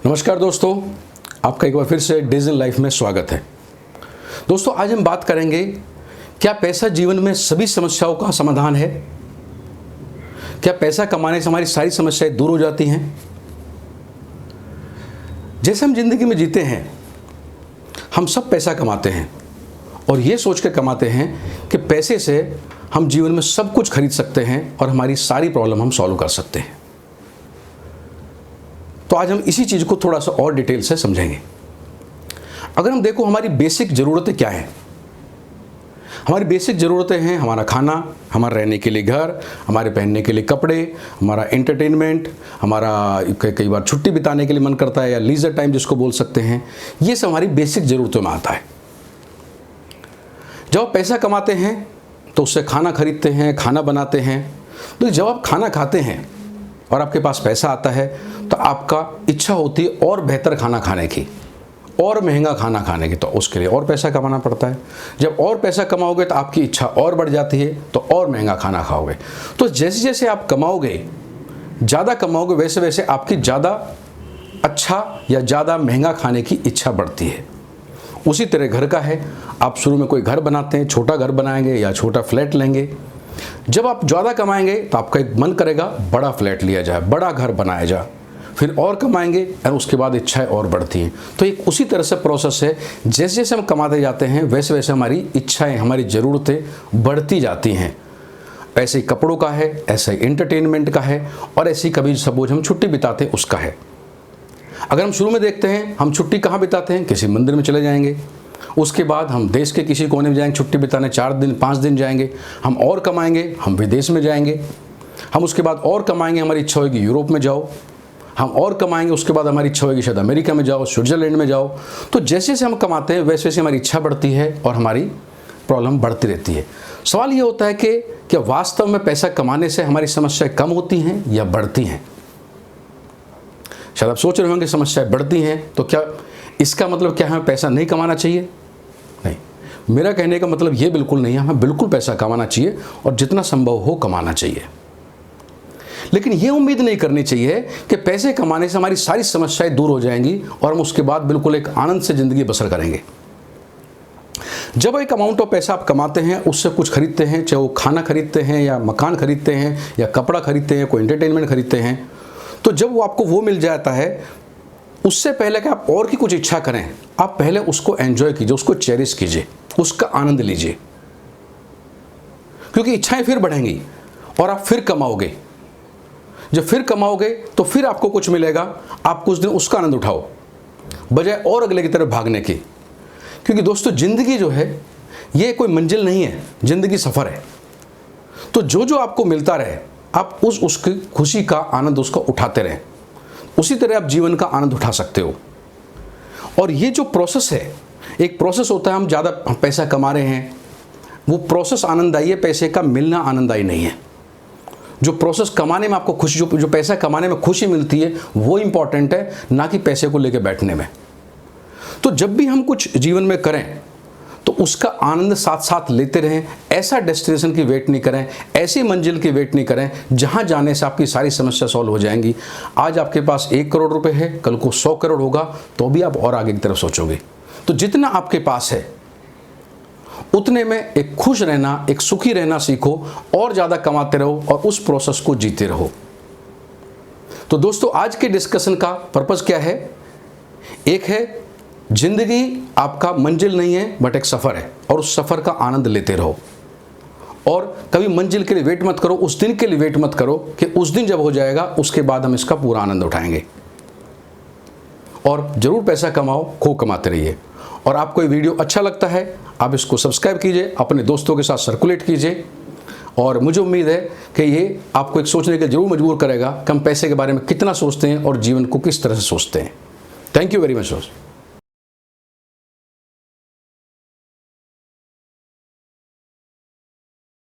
नमस्कार दोस्तों, आपका एक बार फिर से डिजिटल लाइफ में स्वागत है। दोस्तों, आज हम बात करेंगे क्या पैसा जीवन में सभी समस्याओं का समाधान है। क्या पैसा कमाने से हमारी सारी समस्याएं दूर हो जाती हैं। जैसे हम जिंदगी में जीते हैं, हम सब पैसा कमाते हैं और ये सोच कर कमाते हैं कि पैसे से हम जीवन में सब कुछ खरीद सकते हैं और हमारी सारी प्रॉब्लम हम सॉल्व कर सकते हैं। तो आज हम इसी चीज़ को थोड़ा सा और डिटेल से समझेंगे। अगर हम देखो हमारी बेसिक ज़रूरतें क्या हैं। हमारी बेसिक ज़रूरतें हैं हमारा खाना, हमारा रहने के लिए घर, हमारे पहनने के लिए कपड़े, हमारा एंटरटेनमेंट, हमारा कई बार छुट्टी बिताने के लिए मन करता है या लीजर टाइम जिसको बोल सकते हैं। ये सब हमारी बेसिक ज़रूरतों में आता है। जब आप पैसा कमाते हैं तो उससे खाना खरीदते हैं, खाना बनाते हैं। तो जब आप खाना खाते हैं और आपके पास पैसा आता है तो आपका इच्छा होती है और बेहतर खाना खाने की, और महंगा खाना खाने की, तो उसके लिए और पैसा कमाना पड़ता है। जब और पैसा कमाओगे तो आपकी इच्छा और बढ़ जाती है, तो और महंगा खाना खाओगे। तो जैसे जैसे आप कमाओगे, ज़्यादा कमाओगे, वैसे वैसे आपकी ज़्यादा अच्छा या ज़्यादा महंगा खाने की इच्छा बढ़ती है। उसी तरह घर का है, आप शुरू में कोई घर बनाते हैं, छोटा घर बनाएंगे या छोटा फ्लैट लेंगे। जब आप ज़्यादा कमाएंगे तो आपका एक मन करेगा बड़ा फ्लैट लिया जाए, बड़ा घर बनाया जाए। फिर और कमाएंगे और उसके बाद इच्छाएं और बढ़ती हैं। तो एक उसी तरह से प्रोसेस है। जैसे जैसे हम कमाते जाते हैं वैसे वैसे हमारी इच्छाएं, हमारी ज़रूरतें बढ़ती जाती हैं। ऐसे ही कपड़ों का है, ऐसे ही एंटरटेनमेंट का है, और ऐसे ही कभी सपोज हम छुट्टी बिताते हैं उसका है। अगर हम शुरू में देखते हैं, हम छुट्टी कहाँ बिताते हैं, किसी मंदिर में चले जाएंगे। उसके बाद हम देश के किसी कोने में जाएंगे छुट्टी बिताने, 4 दिन 5 दिन जाएंगे। हम और कमाएंगे, हम विदेश में जाएंगे। हम उसके बाद और कमाएंगे, हमारी इच्छा होगी यूरोप में जाओ। हम और कमाएंगे, उसके बाद हमारी इच्छा होगी शायद अमेरिका में जाओ, स्विट्जरलैंड में जाओ। तो जैसे जैसे हम कमाते हैं वैसे वैसे हमारी इच्छा बढ़ती है और हमारी प्रॉब्लम बढ़ती रहती है। सवाल ये होता है कि क्या वास्तव में पैसा कमाने से हमारी समस्याएं कम होती हैं या बढ़ती हैं। शायद आप सोच रहे होंगे समस्याएं बढ़ती हैं, तो क्या इसका मतलब क्या हमें पैसा नहीं कमाना चाहिए। नहीं, मेरा कहने का मतलब ये बिल्कुल नहीं है। हमें बिल्कुल पैसा कमाना चाहिए और जितना संभव हो कमाना चाहिए। लेकिन ये उम्मीद नहीं करनी चाहिए कि पैसे कमाने से हमारी सारी समस्याएं दूर हो जाएंगी और हम उसके बाद बिल्कुल एक आनंद से ज़िंदगी बसर करेंगे। जब एक अमाउंट ऑफ पैसा आप कमाते हैं, उससे कुछ खरीदते हैं, चाहे वो खाना खरीदते हैं या मकान खरीदते हैं या कपड़ा खरीदते हैं, कोई एंटरटेनमेंट खरीदते हैं, तो जब वो आपको वो मिल जाता है, उससे पहले कि आप और की कुछ इच्छा करें, आप पहले उसको एंजॉय कीजिए, उसको चेरिश कीजिए, उसका आनंद लीजिए। क्योंकि इच्छाएं फिर बढ़ेंगी और आप फिर कमाओगे। जब फिर कमाओगे तो फिर आपको कुछ मिलेगा, आप कुछ दिन उसका आनंद उठाओ बजाय और अगले की तरफ भागने की। क्योंकि दोस्तों, ज़िंदगी जो है ये कोई मंजिल नहीं है, ज़िंदगी सफ़र है। तो जो जो आपको मिलता रहे, आप उसकी खुशी का आनंद उसका उठाते रहें। उसी तरह आप जीवन का आनंद उठा सकते हो। और ये जो प्रोसेस है, एक प्रोसेस होता है, हम ज़्यादा पैसा कमा रहे हैं, वो प्रोसेस आनंददायी है, पैसे का मिलना आनंददायी नहीं है। जो प्रोसेस कमाने में आपको खुशी, जो पैसा कमाने में खुशी मिलती है, वो इंपॉर्टेंट है, ना कि पैसे को लेकर बैठने में। तो जब भी हम कुछ जीवन में करें तो उसका आनंद साथ साथ लेते रहें। ऐसा डेस्टिनेशन की वेट नहीं करें, ऐसी मंजिल की वेट नहीं करें जहां जाने से आपकी सारी समस्या सॉल्व हो जाएंगी। आज आपके पास 1 करोड़ रुपए है, कल को 100 करोड़ होगा, तो भी आप और आगे की तरफ सोचोगे। तो जितना आपके पास है उतने में एक खुश रहना, एक सुखी रहना सीखो, और ज़्यादा कमाते रहो और उस प्रोसेस को जीते रहो। तो दोस्तों, आज के डिस्कशन का पर्पस क्या है। एक है, जिंदगी आपका मंजिल नहीं है बट एक सफ़र है, और उस सफ़र का आनंद लेते रहो। और कभी मंजिल के लिए वेट मत करो, उस दिन के लिए वेट मत करो कि उस दिन जब हो जाएगा उसके बाद हम इसका पूरा आनंद उठाएंगे। और ज़रूर पैसा कमाओ, खूब कमाते रहिए। और आपको ये वीडियो अच्छा लगता है, आप इसको सब्सक्राइब कीजिए, अपने दोस्तों के साथ सर्कुलेट कीजिए। और मुझे उम्मीद है कि ये आपको एक सोचने के जरूर मजबूर करेगा कि हम पैसे के बारे में कितना सोचते हैं और जीवन को किस तरह से सोचते हैं। थैंक यू वेरी मच दोस्तों।